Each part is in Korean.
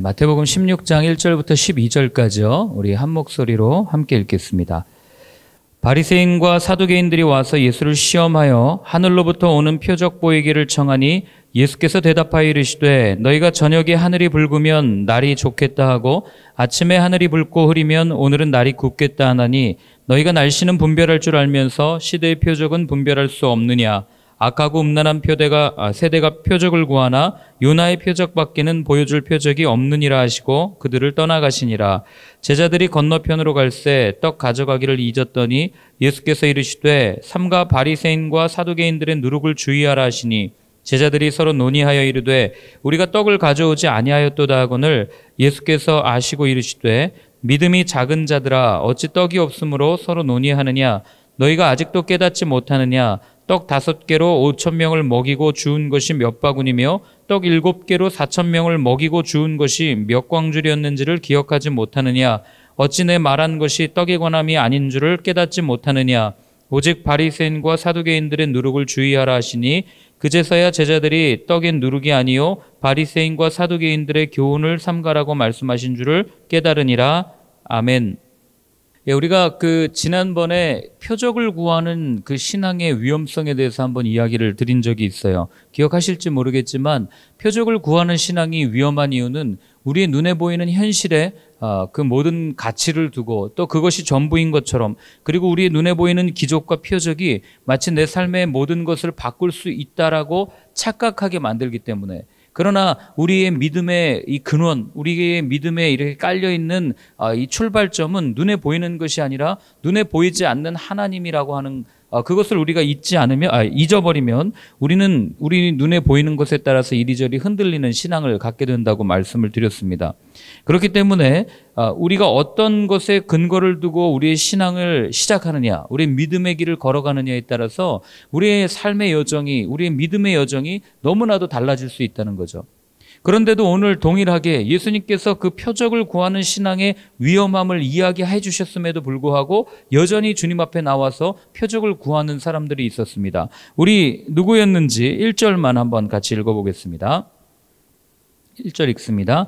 마태복음 16장 1절부터 12절까지요. 우리 한 목소리로 함께 읽겠습니다. 바리새인과 사두개인들이 와서 예수를 시험하여 하늘로부터 오는 표적 보이기를 청하니 예수께서 대답하여 이르시되 너희가 저녁에 하늘이 붉으면 날이 좋겠다 하고 아침에 하늘이 붉고 흐리면 오늘은 날이 굽겠다 하나니 너희가 날씨는 분별할 줄 알면서 시대의 표적은 분별할 수 없느냐. 악하고 음란한 세대가 표적을 구하나 요나의 표적밖에는 보여줄 표적이 없느니라 하시고 그들을 떠나가시니라. 제자들이 건너편으로 갈새 떡 가져가기를 잊었더니 예수께서 이르시되 삼가 바리새인과 사두개인들의 누룩을 주의하라 하시니 제자들이 서로 논의하여 이르되 우리가 떡을 가져오지 아니하였도다 하거늘 예수께서 아시고 이르시되 믿음이 작은 자들아 어찌 떡이 없으므로 서로 논의하느냐. 너희가 아직도 깨닫지 못하느냐. 떡 5개로 5,000명을 먹이고 주운 것이 몇 바구니며 떡 7개로 4,000명을 먹이고 주운 것이 몇 광줄이었는지를 기억하지 못하느냐. 어찌 내 말한 것이 떡에 관함이 아닌 줄을 깨닫지 못하느냐. 오직 바리새인과 사두개인들의 누룩을 주의하라 하시니 그제서야 제자들이 떡의 누룩이 아니요 바리새인과 사두개인들의 교훈을 삼가라고 말씀하신 줄을 깨달으니라. 아멘. 우리가 지난번에 표적을 구하는 그 신앙의 위험성에 대해서 한번 이야기를 드린 적이 있어요. 기억하실지 모르겠지만 표적을 구하는 신앙이 위험한 이유는 우리의 눈에 보이는 현실에 그 모든 가치를 두고 또 그것이 전부인 것처럼 그리고 우리의 눈에 보이는 기적과 표적이 마치 내 삶의 모든 것을 바꿀 수 있다라고 착각하게 만들기 때문에 그러나 우리의 믿음의 이 근원, 우리의 믿음에 이렇게 깔려있는 이 출발점은 눈에 보이는 것이 아니라 눈에 보이지 않는 하나님이라고 하는 그것을 우리가 잊어버리면 우리는 우리 눈에 보이는 것에 따라서 이리저리 흔들리는 신앙을 갖게 된다고 말씀을 드렸습니다. 그렇기 때문에 우리가 어떤 것에 근거를 두고 우리의 신앙을 시작하느냐, 우리의 믿음의 길을 걸어가느냐에 따라서 우리의 삶의 여정이, 우리의 믿음의 여정이 너무나도 달라질 수 있다는 거죠. 그런데도 오늘 동일하게 예수님께서 그 표적을 구하는 신앙의 위험함을 이야기해 주셨음에도 불구하고 여전히 주님 앞에 나와서 표적을 구하는 사람들이 있었습니다. 우리 누구였는지 1절만 한번 같이 읽어보겠습니다. 1절 읽습니다.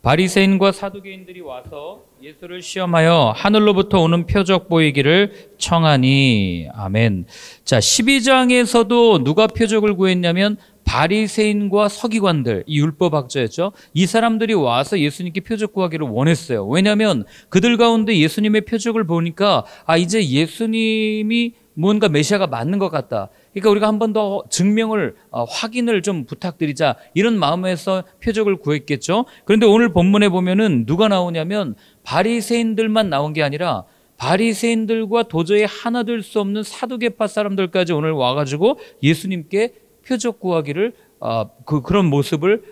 바리새인과 사두개인들이 와서 예수를 시험하여 하늘로부터 오는 표적 보이기를 청하니. 아멘. 자, 12장에서도 누가 표적을 구했냐면 바리새인과 서기관들, 이 율법학자였죠. 이 사람들이 와서 예수님께 표적 구하기를 원했어요. 왜냐하면 그들 가운데 예수님의 표적을 보니까 이제 예수님이 뭔가 메시아가 맞는 것 같다. 그러니까 우리가 한 번 더 증명을 확인을 좀 부탁드리자 이런 마음에서 표적을 구했겠죠. 그런데 오늘 본문에 보면은 누가 나오냐면 바리새인들만 나온 게 아니라 바리새인들과 도저히 하나 될 수 없는 사두개파 사람들까지 오늘 와가지고 예수님께 표적 구하기를 그런 모습을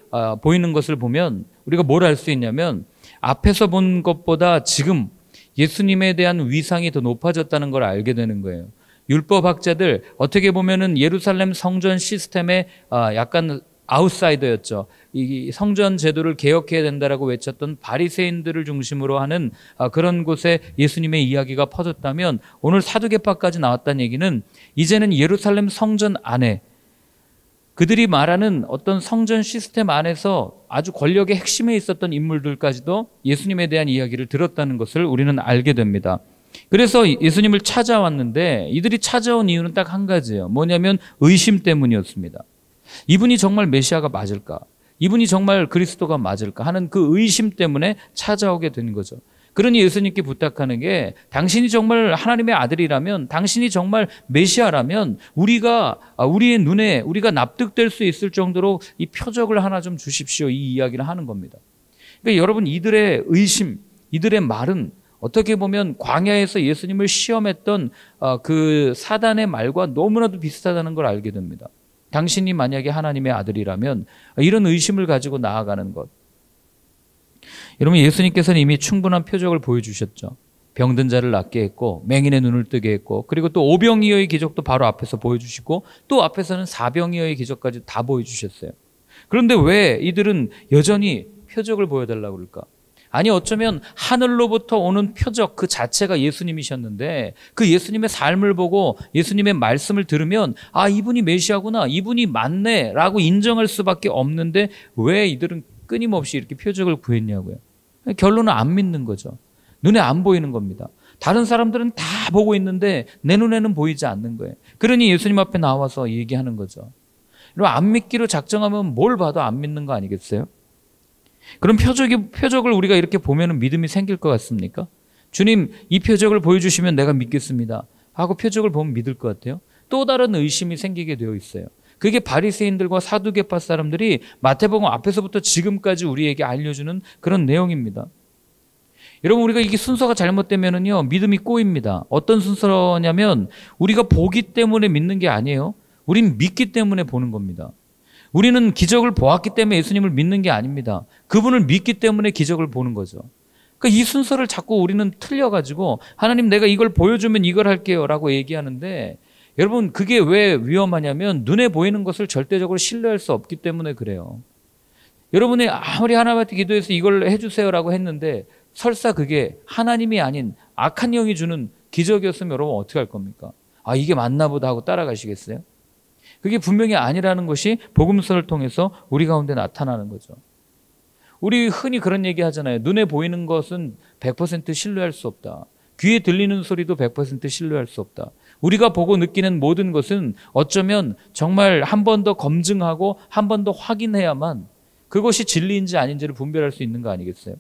보이는 것을 보면 우리가 뭘 알 수 있냐면 앞에서 본 것보다 지금 예수님에 대한 위상이 더 높아졌다는 걸 알게 되는 거예요. 율법학자들 어떻게 보면은 예루살렘 성전 시스템의 약간 아웃사이더였죠. 이 성전 제도를 개혁해야 된다라고 외쳤던 바리새인들을 중심으로 하는 그런 곳에 예수님의 이야기가 퍼졌다면 오늘 사두개파까지 나왔다는 얘기는 이제는 예루살렘 성전 안에 그들이 말하는 어떤 성전 시스템 안에서 아주 권력의 핵심에 있었던 인물들까지도 예수님에 대한 이야기를 들었다는 것을 우리는 알게 됩니다. 그래서 예수님을 찾아왔는데 이들이 찾아온 이유는 딱 한 가지예요. 뭐냐면 의심 때문이었습니다. 이분이 정말 메시아가 맞을까? 이분이 정말 그리스도가 맞을까? 하는 그 의심 때문에 찾아오게 된 거죠. 그러니 예수님께 부탁하는 게 당신이 정말 하나님의 아들이라면 당신이 정말 메시아라면 우리의 눈에 우리가 납득될 수 있을 정도로 이 표적을 하나 좀 주십시오. 이 이야기를 하는 겁니다. 그러니까 여러분 이들의 의심, 이들의 말은 어떻게 보면 광야에서 예수님을 시험했던 그 사단의 말과 너무나도 비슷하다는 걸 알게 됩니다. 당신이 만약에 하나님의 아들이라면 이런 의심을 가지고 나아가는 것. 여러분 예수님께서는 이미 충분한 표적을 보여주셨죠. 병든 자를 낫게 했고 맹인의 눈을 뜨게 했고 그리고 또 오병이어의 기적도 바로 앞에서 보여주시고 또 앞에서는 사병이어의 기적까지 다 보여주셨어요. 그런데 왜 이들은 여전히 표적을 보여달라고 그럴까? 아니 어쩌면 하늘로부터 오는 표적 그 자체가 예수님이셨는데 그 예수님의 삶을 보고 예수님의 말씀을 들으면 이분이 메시아구나, 이분이 맞네 라고 인정할 수밖에 없는데 왜 이들은 끊임없이 이렇게 표적을 구했냐고요. 결론은 안 믿는 거죠. 눈에 안 보이는 겁니다. 다른 사람들은 다 보고 있는데 내 눈에는 보이지 않는 거예요. 그러니 예수님 앞에 나와서 얘기하는 거죠. 여러분, 안 믿기로 작정하면 뭘 봐도 안 믿는 거 아니겠어요? 그럼 표적을 우리가 이렇게 보면 믿음이 생길 것 같습니까? 주님, 이 표적을 보여주시면 내가 믿겠습니다 하고 표적을 보면 믿을 것 같아요? 또 다른 의심이 생기게 되어 있어요. 그게 바리새인들과 사두개파 사람들이 마태복음 앞에서부터 지금까지 우리에게 알려주는 그런 내용입니다. 여러분, 우리가 이게 순서가 잘못되면은요, 믿음이 꼬입니다. 어떤 순서냐면 우리가 보기 때문에 믿는 게 아니에요. 우린 믿기 때문에 보는 겁니다. 우리는 기적을 보았기 때문에 예수님을 믿는 게 아닙니다. 그분을 믿기 때문에 기적을 보는 거죠. 그러니까 이 순서를 자꾸 우리는 틀려가지고 하나님, 내가 이걸 보여주면 이걸 할게요 라고 얘기하는데, 여러분, 그게 왜 위험하냐면 눈에 보이는 것을 절대적으로 신뢰할 수 없기 때문에 그래요. 여러분이 아무리 하나님한테 기도해서 이걸 해주세요라고 했는데 설사 그게 하나님이 아닌 악한 영이 주는 기적이었으면 여러분 어떻게 할 겁니까? 아, 이게 맞나 보다 하고 따라가시겠어요? 그게 분명히 아니라는 것이 복음서를 통해서 우리 가운데 나타나는 거죠. 우리 흔히 그런 얘기 하잖아요. 눈에 보이는 것은 100% 신뢰할 수 없다. 귀에 들리는 소리도 100% 신뢰할 수 없다. 우리가 보고 느끼는 모든 것은 어쩌면 정말 한 번 더 검증하고 한 번 더 확인해야만 그것이 진리인지 아닌지를 분별할 수 있는 거 아니겠어요?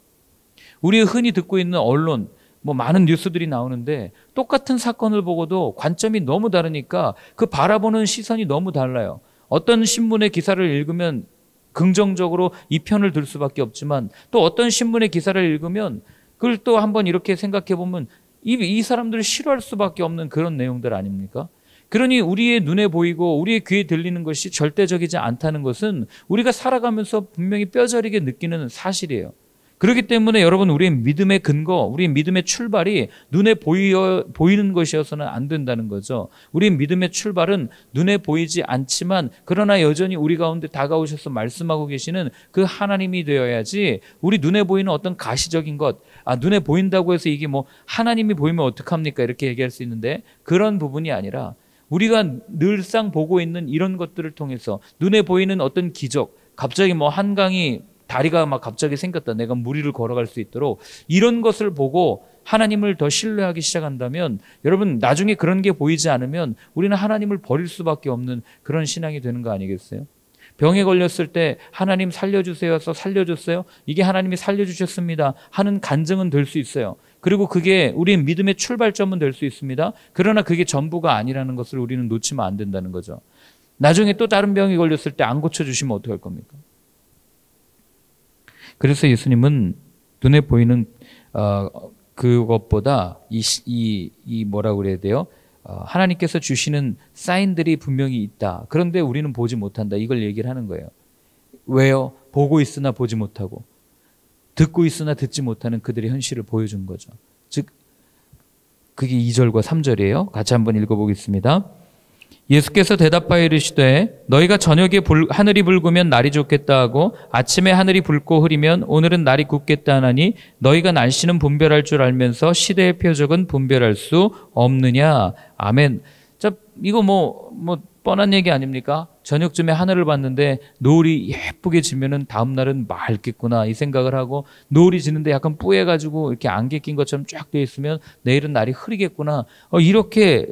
우리 흔히 듣고 있는 언론, 많은 뉴스들이 나오는데 똑같은 사건을 보고도 관점이 너무 다르니까 그 바라보는 시선이 너무 달라요. 어떤 신문의 기사를 읽으면 긍정적으로 이 편을 들 수밖에 없지만 또 어떤 신문의 기사를 읽으면 그걸 또 한번 이렇게 생각해 보면 이 사람들을 싫어할 수밖에 없는 그런 내용들 아닙니까? 그러니 우리의 눈에 보이고 우리의 귀에 들리는 것이 절대적이지 않다는 것은 우리가 살아가면서 분명히 뼈저리게 느끼는 사실이에요. 그렇기 때문에 여러분, 우리의 믿음의 근거, 우리의 믿음의 출발이 눈에 보이는 것이어서는 안 된다는 거죠. 우리의 믿음의 출발은 눈에 보이지 않지만 그러나 여전히 우리 가운데 다가오셔서 말씀하고 계시는 그 하나님이 되어야지, 우리 눈에 보이는 어떤 가시적인 것, 눈에 보인다고 해서 이게 하나님이 보이면 어떡합니까? 이렇게 얘기할 수 있는데 그런 부분이 아니라 우리가 늘상 보고 있는 이런 것들을 통해서 눈에 보이는 어떤 기적, 갑자기 한강이 다리가 갑자기 생겼다, 내가 물 위를 걸어갈 수 있도록, 이런 것을 보고 하나님을 더 신뢰하기 시작한다면 여러분, 나중에 그런 게 보이지 않으면 우리는 하나님을 버릴 수밖에 없는 그런 신앙이 되는 거 아니겠어요? 병에 걸렸을 때 하나님 살려주세요 해서 살려줬어요? 이게 하나님이 살려주셨습니다 하는 간증은 될 수 있어요. 그리고 그게 우리의 믿음의 출발점은 될 수 있습니다. 그러나 그게 전부가 아니라는 것을 우리는 놓치면 안 된다는 거죠. 나중에 또 다른 병이 걸렸을 때 안 고쳐주시면 어떡할 겁니까? 그래서 예수님은 눈에 보이는 그것보다 이 뭐라고 그래야 돼요? 하나님께서 주시는 사인들이 분명히 있다. 그런데 우리는 보지 못한다. 이걸 얘기를 하는 거예요. 왜요? 보고 있으나 보지 못하고 듣고 있으나 듣지 못하는 그들의 현실을 보여준 거죠. 즉 그게 2절과 3절이에요. 같이 한번 읽어보겠습니다. 예수께서 대답하여 이르시되 너희가 저녁에 하늘이 붉으면 날이 좋겠다 하고 아침에 하늘이 붉고 흐리면 오늘은 날이 굳겠다 하나니 너희가 날씨는 분별할 줄 알면서 시대의 표적은 분별할 수 없느냐. 아멘. 자, 이거 뻔한 얘기 아닙니까? 저녁쯤에 하늘을 봤는데 노을이 예쁘게 지면은 다음 날은 맑겠구나 이 생각을 하고, 노을이 지는데 약간 뿌얘가지고 이렇게 안개 낀 것처럼 쫙 돼 있으면 내일은 날이 흐리겠구나. 이렇게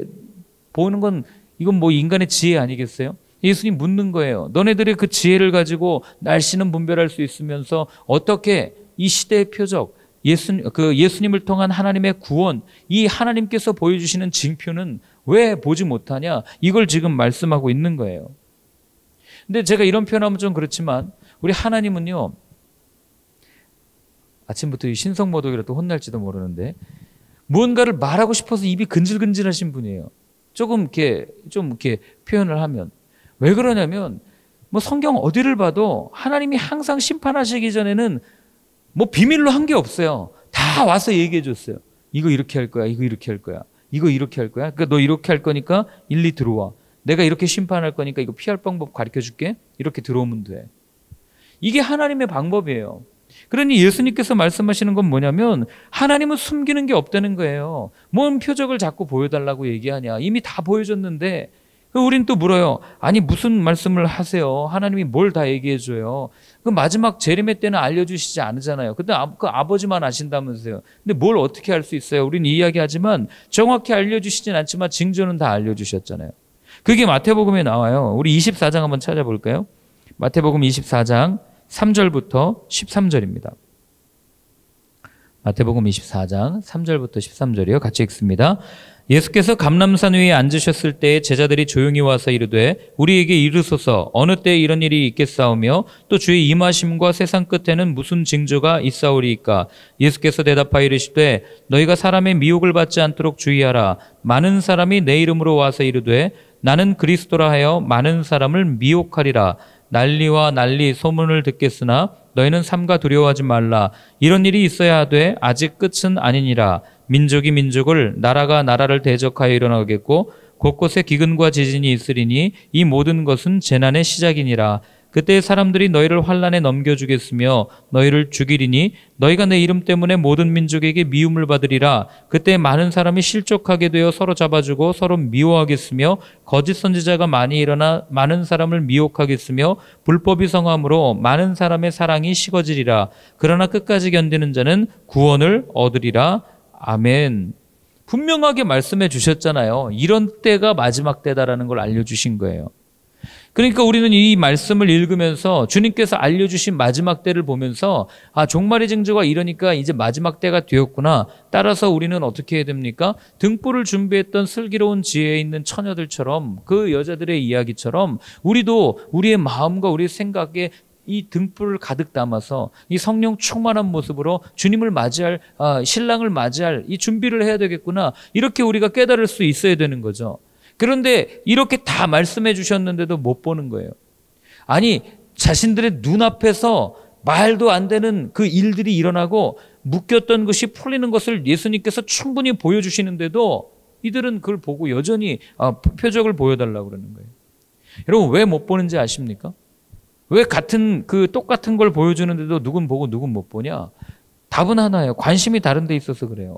보는 건 이건 인간의 지혜 아니겠어요? 예수님 묻는 거예요. 너네들의 그 지혜를 가지고 날씨는 분별할 수 있으면서 어떻게 이 시대의 표적, 예수님을 통한 하나님의 구원, 이 하나님께서 보여주시는 징표는 왜 보지 못하냐? 이걸 지금 말씀하고 있는 거예요. 근데 제가 이런 표현하면 좀 그렇지만 우리 하나님은요, 아침부터 이 신성모독이라도 혼날지도 모르는데 무언가를 말하고 싶어서 입이 근질근질하신 분이에요. 좀 이렇게 표현을 하면. 왜 그러냐면 성경 어디를 봐도 하나님이 항상 심판하시기 전에는 비밀로 한 게 없어요. 다 와서 얘기해 줬어요. 이거 이렇게 할 거야. 이거 이렇게 할 거야. 이거 이렇게 할 거야. 그러니까 너 이렇게 할 거니까 일리 들어와. 내가 이렇게 심판할 거니까 이거 피할 방법 가르쳐 줄게. 이렇게 들어오면 돼. 이게 하나님의 방법이에요. 그러니 예수님께서 말씀하시는 건 뭐냐면 하나님은 숨기는 게 없다는 거예요. 뭔 표적을 자꾸 보여달라고 얘기하냐. 이미 다 보여줬는데 우린 또 물어요. 아니 무슨 말씀을 하세요? 하나님이 뭘 다 얘기해 줘요? 그 마지막 재림의 때는 알려주시지 않으잖아요. 근데 그 아버지만 아신다면서요. 근데 뭘 어떻게 할 수 있어요? 우리는 이야기하지만 정확히 알려주시진 않지만 징조는 다 알려주셨잖아요. 그게 마태복음에 나와요. 우리 24장 한번 찾아볼까요? 마태복음 24장 3절부터 13절입니다. 마태복음 24장 3절부터 13절이요. 같이 읽습니다. 예수께서 감람산 위에 앉으셨을 때에 제자들이 조용히 와서 이르되 우리에게 이르소서 어느 때에 이런 일이 있겠사오며 또 주의 임하심과 세상 끝에는 무슨 징조가 있사오리이까. 예수께서 대답하여 이르시되 너희가 사람의 미혹을 받지 않도록 주의하라. 많은 사람이 내 이름으로 와서 이르되 나는 그리스도라 하여 많은 사람을 미혹하리라. 난리와 난리 소문을 듣겠으나 너희는 삼가 두려워하지 말라. 이런 일이 있어야 하되 아직 끝은 아니니라. 민족이 민족을 나라가 나라를 대적하여 일어나겠고 곳곳에 기근과 지진이 있으리니 이 모든 것은 재난의 시작이니라. 그때 사람들이 너희를 환난에 넘겨주겠으며 너희를 죽이리니 너희가 내 이름 때문에 모든 민족에게 미움을 받으리라. 그때 많은 사람이 실족하게 되어 서로 잡아주고 서로 미워하겠으며 거짓 선지자가 많이 일어나 많은 사람을 미혹하겠으며 불법이 성함으로 많은 사람의 사랑이 식어지리라. 그러나 끝까지 견디는 자는 구원을 얻으리라. 아멘. 분명하게 말씀해 주셨잖아요. 이런 때가 마지막 때다라는 걸 알려주신 거예요. 그러니까 우리는 이 말씀을 읽으면서 주님께서 알려주신 마지막 때를 보면서 종말의 징조가 이러니까 이제 마지막 때가 되었구나. 따라서 우리는 어떻게 해야 됩니까? 등불을 준비했던 슬기로운 지혜에 있는 처녀들처럼 그 여자들의 이야기처럼 우리도 우리의 마음과 우리의 생각에 이 등불을 가득 담아서 이 성령 충만한 모습으로 주님을 맞이할 신랑을 맞이할 이 준비를 해야 되겠구나. 이렇게 우리가 깨달을 수 있어야 되는 거죠. 그런데 이렇게 다 말씀해 주셨는데도 못 보는 거예요. 아니 자신들의 눈앞에서 말도 안 되는 그 일들이 일어나고 묶였던 것이 풀리는 것을 예수님께서 충분히 보여주시는데도 이들은 그걸 보고 여전히 표적을 보여달라고 그러는 거예요. 여러분 왜 못 보는지 아십니까? 왜 똑같은 걸 보여주는데도 누군 보고 누군 못 보냐? 답은 하나예요. 관심이 다른 데 있어서 그래요.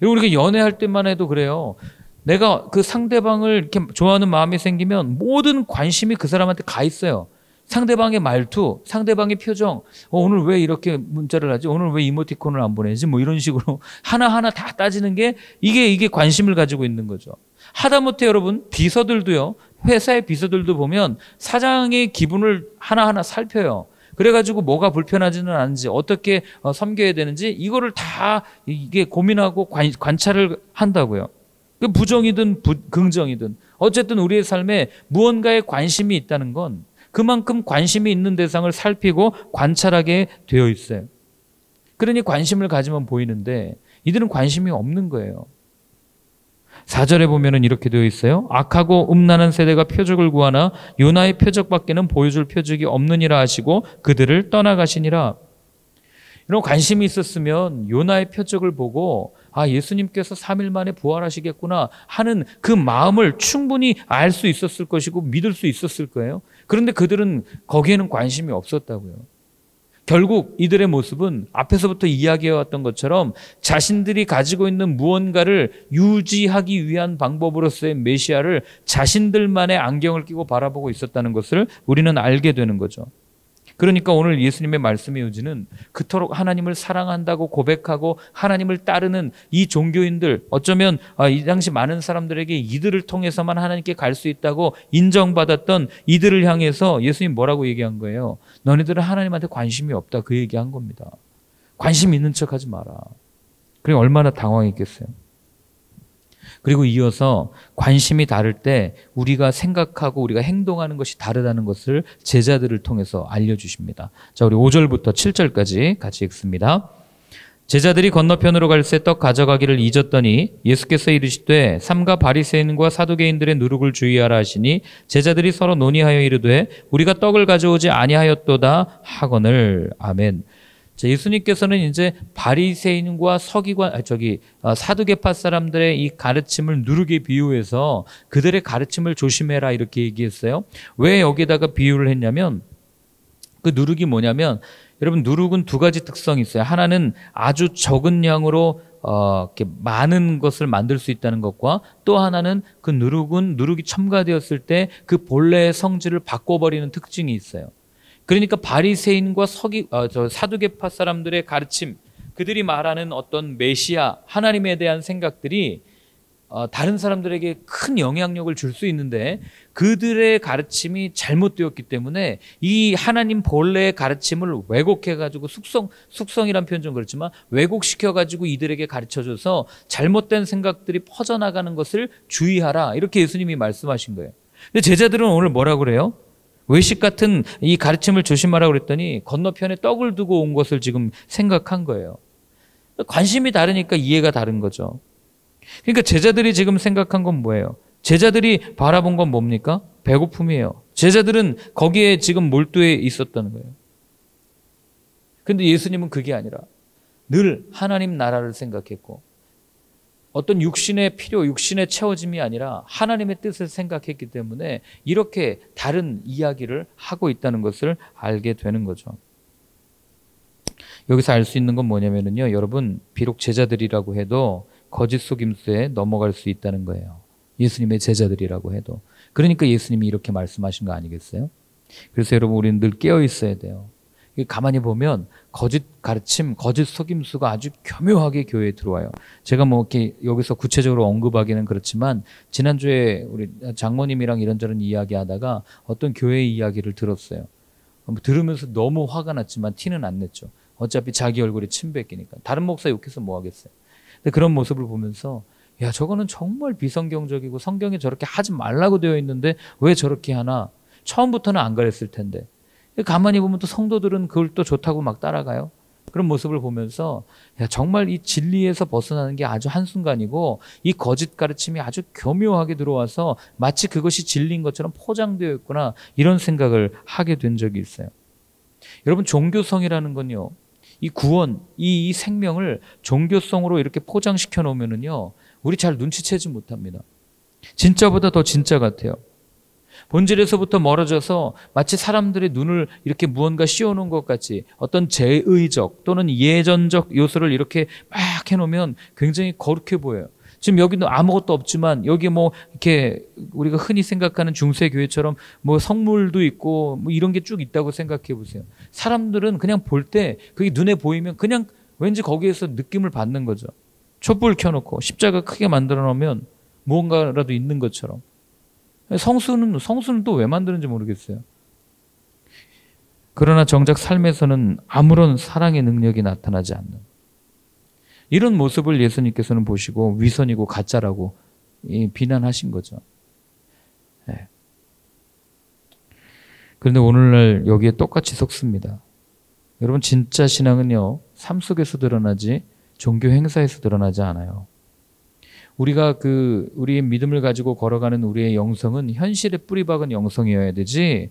여러분 우리가 연애할 때만 해도 그래요. 내가 그 상대방을 이렇게 좋아하는 마음이 생기면 모든 관심이 그 사람한테 가 있어요. 상대방의 말투, 상대방의 표정, 오늘 왜 이렇게 문자를 하지? 오늘 왜 이모티콘을 안 보내지? 뭐 이런 식으로 하나하나 다 따지는 게 이게 관심을 가지고 있는 거죠. 하다못해 여러분 비서들도요. 회사의 비서들도 보면 사장의 기분을 하나하나 살펴요. 그래가지고 뭐가 불편하지는 않은지 어떻게 섬겨야 되는지 이거를 다 이게 고민하고 관찰을 한다고요. 부정이든 긍정이든 어쨌든 우리의 삶에 무언가에 관심이 있다는 건 그만큼 관심이 있는 대상을 살피고 관찰하게 되어 있어요. 그러니 관심을 가지면 보이는데 이들은 관심이 없는 거예요. 4절에 보면은 이렇게 되어 있어요. 악하고 음란한 세대가 표적을 구하나 요나의 표적밖에는 보여줄 표적이 없느니라 하시고 그들을 떠나가시니라. 이런 관심이 있었으면 요나의 표적을 보고 예수님께서 3일 만에 부활하시겠구나 하는 그 마음을 충분히 알 수 있었을 것이고 믿을 수 있었을 거예요. 그런데 그들은 거기에는 관심이 없었다고요. 결국 이들의 모습은 앞에서부터 이야기해왔던 것처럼 자신들이 가지고 있는 무언가를 유지하기 위한 방법으로서의 메시아를 자신들만의 안경을 끼고 바라보고 있었다는 것을 우리는 알게 되는 거죠. 그러니까 오늘 예수님의 말씀의 요지는 그토록 하나님을 사랑한다고 고백하고 하나님을 따르는 이 종교인들, 어쩌면 이 당시 많은 사람들에게 이들을 통해서만 하나님께 갈 수 있다고 인정받았던 이들을 향해서 예수님 뭐라고 얘기한 거예요? 너네들은 하나님한테 관심이 없다, 그 얘기한 겁니다. 관심 있는 척하지 마라. 그래 얼마나 당황했겠어요. 그리고 이어서 관심이 다를 때 우리가 생각하고 우리가 행동하는 것이 다르다는 것을 제자들을 통해서 알려주십니다. 자, 우리 5절부터 7절까지 같이 읽습니다. 제자들이 건너편으로 갈새 떡 가져가기를 잊었더니 예수께서 이르시되 삼가 바리새인과 사두개인들의 누룩을 주의하라 하시니 제자들이 서로 논의하여 이르되 우리가 떡을 가져오지 아니하였도다 하거늘. 아멘. 자, 예수님께서는 이제 바리새인과 사두개파 사람들의 이 가르침을 누룩에 비유해서 그들의 가르침을 조심해라 이렇게 얘기했어요. 왜 여기다가 비유를 했냐면 그 누룩이 뭐냐면 여러분 누룩은 두 가지 특성이 있어요. 하나는 아주 적은 양으로 이렇게 많은 것을 만들 수 있다는 것과 또 하나는 그 누룩이 첨가되었을 때 그 본래의 성질을 바꿔버리는 특징이 있어요. 그러니까 바리새인과 사두개파 사람들의 가르침, 그들이 말하는 어떤 메시아, 하나님에 대한 생각들이 다른 사람들에게 큰 영향력을 줄 수 있는데 그들의 가르침이 잘못되었기 때문에 이 하나님 본래의 가르침을 왜곡해가지고 숙성이란 표현 좀 그렇지만 왜곡시켜가지고 이들에게 가르쳐줘서 잘못된 생각들이 퍼져나가는 것을 주의하라, 이렇게 예수님이 말씀하신 거예요. 근데 제자들은 오늘 뭐라고 그래요? 외식 같은 이 가르침을 조심하라고 그랬더니 건너편에 떡을 두고 온 것을 지금 생각한 거예요. 관심이 다르니까 이해가 다른 거죠. 그러니까 제자들이 지금 생각한 건 뭐예요? 제자들이 바라본 건 뭡니까? 배고픔이에요. 제자들은 거기에 지금 몰두해 있었다는 거예요. 근데 예수님은 그게 아니라 늘 하나님 나라를 생각했고 어떤 육신의 필요, 육신의 채워짐이 아니라 하나님의 뜻을 생각했기 때문에 이렇게 다른 이야기를 하고 있다는 것을 알게 되는 거죠. 여기서 알 수 있는 건 뭐냐면요, 여러분, 비록 제자들이라고 해도 거짓 속임수에 넘어갈 수 있다는 거예요. 예수님의 제자들이라고 해도. 그러니까 예수님이 이렇게 말씀하신 거 아니겠어요? 그래서 여러분, 우리는 늘 깨어 있어야 돼요. 가만히 보면 거짓 가르침, 거짓 속임수가 아주 교묘하게 교회에 들어와요. 제가 뭐 이렇게 여기서 구체적으로 언급하기는 그렇지만 지난주에 우리 장모님이랑 이런저런 이야기하다가 어떤 교회 이야기를 들었어요. 들으면서 너무 화가 났지만 티는 안 냈죠. 어차피 자기 얼굴에 침 뱉기니까. 다른 목사 욕해서 뭐 하겠어요. 근데 그런 모습을 보면서 야, 저거는 정말 비성경적이고 성경에 저렇게 하지 말라고 되어 있는데 왜 저렇게 하나? 처음부터는 안 그랬을 텐데. 가만히 보면 또 성도들은 그걸 또 좋다고 막 따라가요. 그런 모습을 보면서 야, 정말 이 진리에서 벗어나는 게 아주 한순간이고 이 거짓 가르침이 아주 교묘하게 들어와서 마치 그것이 진리인 것처럼 포장되어 있구나, 이런 생각을 하게 된 적이 있어요. 여러분, 종교성이라는 건요, 이 구원, 이 생명을 종교성으로 이렇게 포장시켜 놓으면은요, 우리 잘 눈치채지 못합니다. 진짜보다 더 진짜 같아요. 본질에서부터 멀어져서 마치 사람들의 눈을 이렇게 무언가 씌워놓은 것 같이 어떤 제의적 또는 예전적 요소를 이렇게 막 해놓으면 굉장히 거룩해 보여요. 지금 여기는 아무것도 없지만 여기 뭐 이렇게 우리가 흔히 생각하는 중세교회처럼 뭐 성물도 있고 뭐 이런 게 쭉 있다고 생각해 보세요. 사람들은 그냥 볼 때 그게 눈에 보이면 그냥 왠지 거기에서 느낌을 받는 거죠. 촛불 켜놓고 십자가 크게 만들어 놓으면 무언가라도 있는 것처럼. 성수는 또 왜 만드는지 모르겠어요. 그러나 정작 삶에서는 아무런 사랑의 능력이 나타나지 않는 이런 모습을 예수님께서는 보시고 위선이고 가짜라고 비난하신 거죠. 네. 그런데 오늘날 여기에 똑같이 섞습니다. 여러분, 진짜 신앙은요, 삶 속에서 드러나지 종교 행사에서 드러나지 않아요. 우리가 우리의 믿음을 가지고 걸어가는 우리의 영성은 현실에 뿌리박은 영성이어야 되지,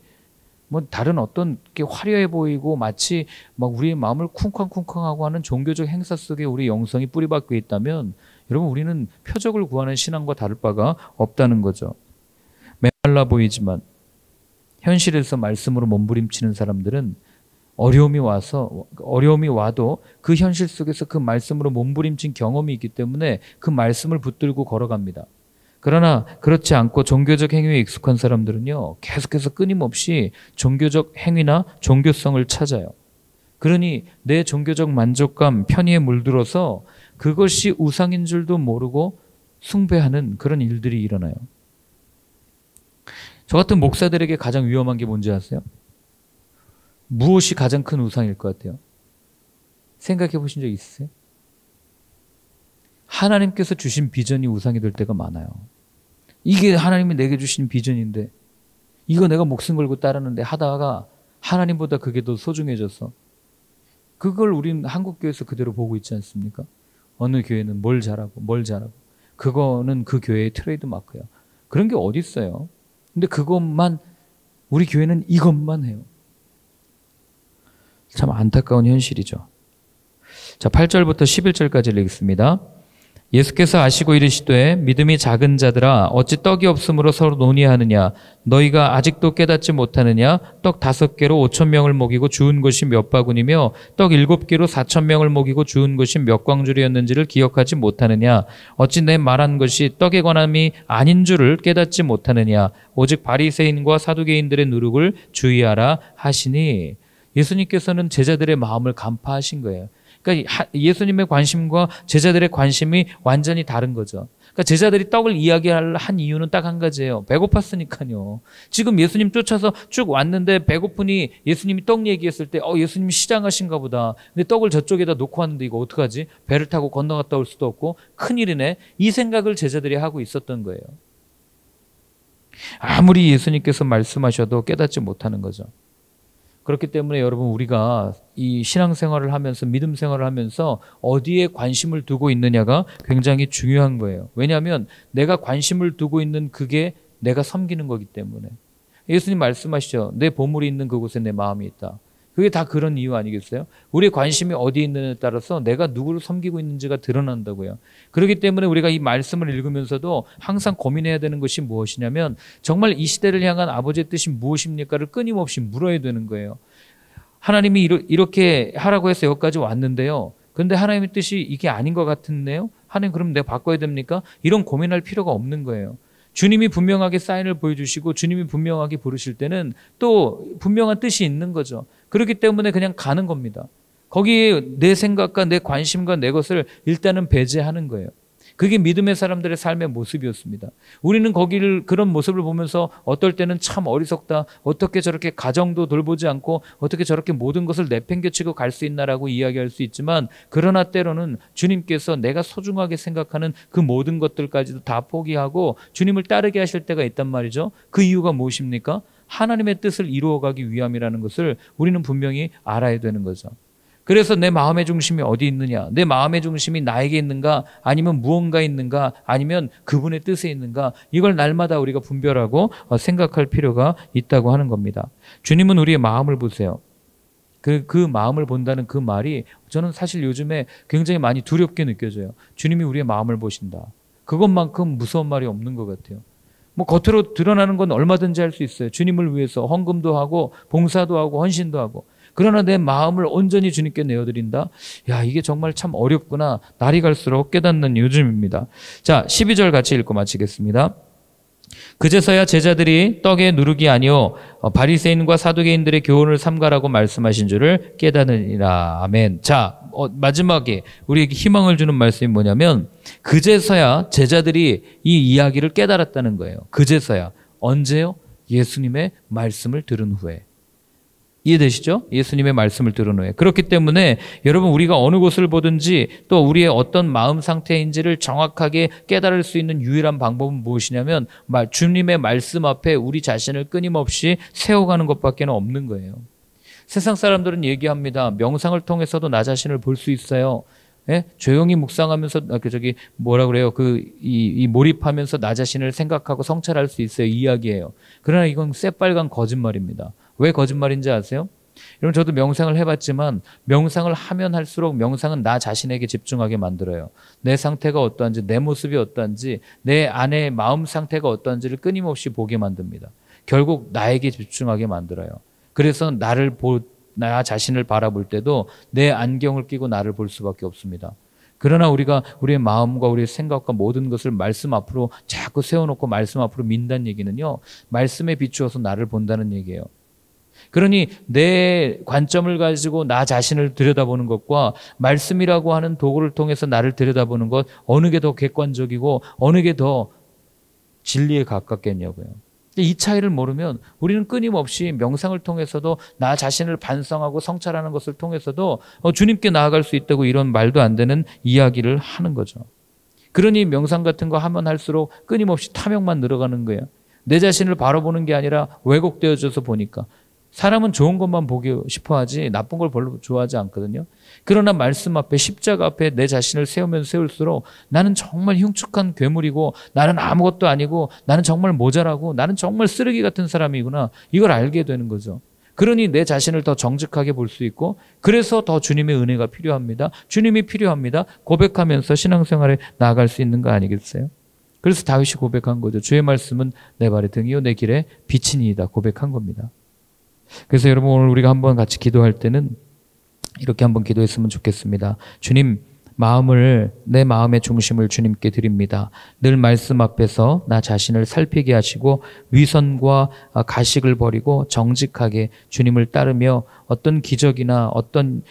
뭐 다른 어떤 게 화려해 보이고 마치 막 우리의 마음을 쿵쾅쿵쾅하고 하는 종교적 행사 속에 우리 영성이 뿌리박혀 있다면 여러분, 우리는 표적을 구하는 신앙과 다를 바가 없다는 거죠. 메말라 보이지만 현실에서 말씀으로 몸부림치는 사람들은 어려움이 와도 그 현실 속에서 그 말씀으로 몸부림친 경험이 있기 때문에 그 말씀을 붙들고 걸어갑니다. 그러나 그렇지 않고 종교적 행위에 익숙한 사람들은요, 계속해서 끊임없이 종교적 행위나 종교성을 찾아요. 그러니 내 종교적 만족감, 편의에 물들어서 그것이 우상인 줄도 모르고 숭배하는 그런 일들이 일어나요. 저 같은 목사들에게 가장 위험한 게 뭔지 아세요? 무엇이 가장 큰 우상일 것 같아요? 생각해 보신 적 있으세요? 하나님께서 주신 비전이 우상이 될 때가 많아요. 이게 하나님이 내게 주신 비전인데 이거 내가 목숨 걸고 따르는데 하다가 하나님보다 그게 더 소중해져서 그걸 우린 한국교회에서 그대로 보고 있지 않습니까? 어느 교회는 뭘 잘하고 그거는 그 교회의 트레이드 마크야. 그런 게 어디 있어요? 근데 그것만, 우리 교회는 이것만 해요. 참 안타까운 현실이죠. 자, 8절부터 11절까지 읽겠습니다. 예수께서 아시고 이르시되 믿음이 작은 자들아 어찌 떡이 없으므로 서로 논의하느냐 너희가 아직도 깨닫지 못하느냐 떡 5개로 5,000명을 먹이고 주운 것이 몇 바구니며 떡 7개로 4,000명을 먹이고 주운 것이 몇 광주리였는지를 기억하지 못하느냐 어찌 내 말한 것이 떡에 관함이 아닌 줄을 깨닫지 못하느냐 오직 바리새인과 사두개인들의 누룩을 주의하라 하시니 예수님께서는 제자들의 마음을 간파하신 거예요. 그러니까 예수님의 관심과 제자들의 관심이 완전히 다른 거죠. 그러니까 제자들이 떡을 이야기한 이유는 딱 한 가지예요. 배고팠으니까요. 지금 예수님 쫓아서 쭉 왔는데 배고프니 예수님이 떡 얘기했을 때 예수님이 시장하신가 보다. 근데 떡을 저쪽에다 놓고 왔는데 이거 어떡하지? 배를 타고 건너갔다 올 수도 없고 큰일이네. 이 생각을 제자들이 하고 있었던 거예요. 아무리 예수님께서 말씀하셔도 깨닫지 못하는 거죠. 그렇기 때문에 여러분 우리가 이 신앙생활을 하면서 믿음 생활을 하면서 어디에 관심을 두고 있느냐가 굉장히 중요한 거예요. 왜냐하면 내가 관심을 두고 있는 그게 내가 섬기는 거기 때문에. 예수님 말씀하시죠. 내 보물이 있는 그곳에 내 마음이 있다. 그게 다 그런 이유 아니겠어요? 우리의 관심이 어디에 있느냐에 따라서 내가 누구를 섬기고 있는지가 드러난다고요. 그렇기 때문에 우리가 이 말씀을 읽으면서도 항상 고민해야 되는 것이 무엇이냐면 정말 이 시대를 향한 아버지의 뜻이 무엇입니까를 끊임없이 물어야 되는 거예요. 하나님이 이렇게 하라고 해서 여기까지 왔는데요. 그런데 하나님의 뜻이 이게 아닌 것 같은데요. 하나님 그럼 내가 바꿔야 됩니까? 이런 고민할 필요가 없는 거예요. 주님이 분명하게 사인을 보여주시고 주님이 분명하게 부르실 때는 또 분명한 뜻이 있는 거죠. 그렇기 때문에 그냥 가는 겁니다. 거기에 내 생각과 내 관심과 내 것을 일단은 배제하는 거예요. 그게 믿음의 사람들의 삶의 모습이었습니다. 우리는 그런 모습을 보면서 어떨 때는 참 어리석다. 어떻게 저렇게 가정도 돌보지 않고 어떻게 저렇게 모든 것을 내팽개치고 갈 수 있나라고 이야기할 수 있지만 그러나 때로는 주님께서 내가 소중하게 생각하는 그 모든 것들까지도 다 포기하고 주님을 따르게 하실 때가 있단 말이죠. 그 이유가 무엇입니까? 하나님의 뜻을 이루어가기 위함이라는 것을 우리는 분명히 알아야 되는 거죠. 그래서 내 마음의 중심이 어디 있느냐? 내 마음의 중심이 나에게 있는가? 아니면 무언가 있는가? 아니면 그분의 뜻에 있는가? 이걸 날마다 우리가 분별하고 생각할 필요가 있다고 하는 겁니다. 주님은 우리의 마음을 보세요. 그 마음을 본다는 그 말이 저는 사실 요즘에 굉장히 많이 두렵게 느껴져요. 주님이 우리의 마음을 보신다. 그것만큼 무서운 말이 없는 것 같아요. 뭐 겉으로 드러나는 건 얼마든지 할 수 있어요. 주님을 위해서 헌금도 하고 봉사도 하고 헌신도 하고. 그러나 내 마음을 온전히 주님께 내어드린다. 야, 이게 정말 참 어렵구나. 날이 갈수록 깨닫는 요즘입니다. 자, 12절 같이 읽고 마치겠습니다. 그제서야 제자들이 떡의 누룩이 아니요 바리새인과 사두개인들의 교훈을 삼가라고 말씀하신 줄을 깨닫느니라. 아멘. 자, 마지막에 우리에게 희망을 주는 말씀이 뭐냐면 그제서야 제자들이 이 이야기를 깨달았다는 거예요. 그제서야. 언제요? 예수님의 말씀을 들은 후에. 이해되시죠? 예수님의 말씀을 들은 후에. 그렇기 때문에 여러분 우리가 어느 곳을 보든지 또 우리의 어떤 마음 상태인지를 정확하게 깨달을 수 있는 유일한 방법은 무엇이냐면 주님의 말씀 앞에 우리 자신을 끊임없이 세워가는 것밖에 없는 거예요. 세상 사람들은 얘기합니다. 명상을 통해서도 나 자신을 볼 수 있어요. 예? 조용히 묵상하면서 몰입하면서 나 자신을 생각하고 성찰할 수 있어요. 이야기예요. 그러나 이건 새빨간 거짓말입니다. 왜 거짓말인지 아세요? 여러분 저도 명상을 해봤지만 명상을 하면 할수록 명상은 나 자신에게 집중하게 만들어요. 내 상태가 어떠한지 내 모습이 어떠한지 내 안의 마음 상태가 어떠한지를 끊임없이 보게 만듭니다. 결국 나에게 집중하게 만들어요. 그래서 나 자신을 바라볼 때도 내 안경을 끼고 나를 볼 수밖에 없습니다. 그러나 우리가 우리의 마음과 우리의 생각과 모든 것을 말씀 앞으로 자꾸 세워놓고 말씀 앞으로 민다는 얘기는요. 말씀에 비추어서 나를 본다는 얘기예요. 그러니 내 관점을 가지고 나 자신을 들여다보는 것과 말씀이라고 하는 도구를 통해서 나를 들여다보는 것 어느 게 더 객관적이고 어느 게 더 진리에 가깝겠냐고요. 이 차이를 모르면 우리는 끊임없이 명상을 통해서도 나 자신을 반성하고 성찰하는 것을 통해서도 주님께 나아갈 수 있다고 이런 말도 안 되는 이야기를 하는 거죠. 그러니 명상 같은 거 하면 할수록 끊임없이 탐욕만 늘어가는 거예요. 내 자신을 바라보는 게 아니라 왜곡되어져서 보니까. 사람은 좋은 것만 보고 싶어 하지 나쁜 걸 별로 좋아하지 않거든요. 그러나 말씀 앞에 십자가 앞에 내 자신을 세우면 세울수록 나는 정말 흉측한 괴물이고 나는 아무것도 아니고 나는 정말 모자라고 나는 정말 쓰레기 같은 사람이구나. 이걸 알게 되는 거죠. 그러니 내 자신을 더 정직하게 볼 수 있고 그래서 더 주님의 은혜가 필요합니다. 주님이 필요합니다. 고백하면서 신앙생활에 나아갈 수 있는 거 아니겠어요? 그래서 다윗이 고백한 거죠. 주의 말씀은 내 발의 등이요 내 길에 빛이니이다 고백한 겁니다. 그래서 여러분 오늘 우리가 한번 같이 기도할 때는 이렇게 한번 기도했으면 좋겠습니다. 주님, 내 마음의 중심을 주님께 드립니다. 늘 말씀 앞에서 나 자신을 살피게 하시고 위선과 가식을 버리고 정직하게 주님을 따르며 어떤 기적이나 어떤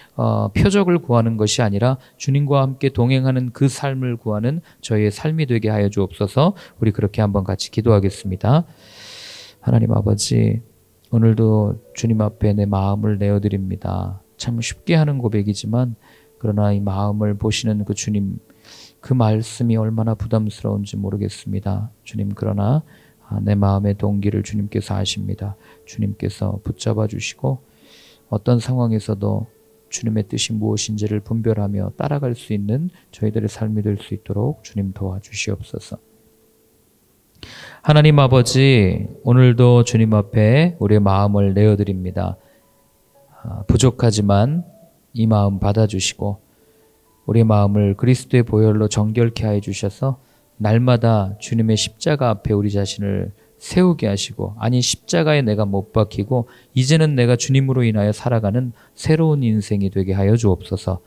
표적을 구하는 것이 아니라 주님과 함께 동행하는 그 삶을 구하는 저희의 삶이 되게 하여 주옵소서. 우리 그렇게 한번 같이 기도하겠습니다. 하나님 아버지, 오늘도 주님 앞에 내 마음을 내어드립니다. 참 쉽게 하는 고백이지만 그러나 이 마음을 보시는 그 주님, 그 말씀이 얼마나 부담스러운지 모르겠습니다. 주님, 그러나 내 마음의 동기를 주님께서 아십니다. 주님께서 붙잡아 주시고 어떤 상황에서도 주님의 뜻이 무엇인지를 분별하며 따라갈 수 있는 저희들의 삶이 될 수 있도록 주님 도와주시옵소서. 하나님 아버지, 오늘도 주님 앞에 우리의 마음을 내어드립니다. 부족하지만 이 마음 받아주시고 우리의 마음을 그리스도의 보혈로 정결케 하여 주셔서 날마다 주님의 십자가 앞에 우리 자신을 세우게 하시고, 아니 십자가에 내가 못 박히고 이제는 내가 주님으로 인하여 살아가는 새로운 인생이 되게 하여 주옵소서.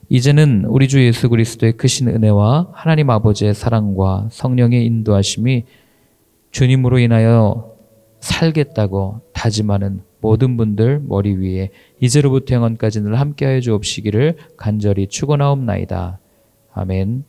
이제는 우리 주 예수 그리스도의 크신 은혜와 하나님 아버지의 사랑과 성령의 인도하심이 주님으로 인하여 살겠다고 다짐하는 모든 분들 머리 위에 이제로부터 영원까지 늘 함께하여 주옵시기를 간절히 축원하옵나이다. 아멘.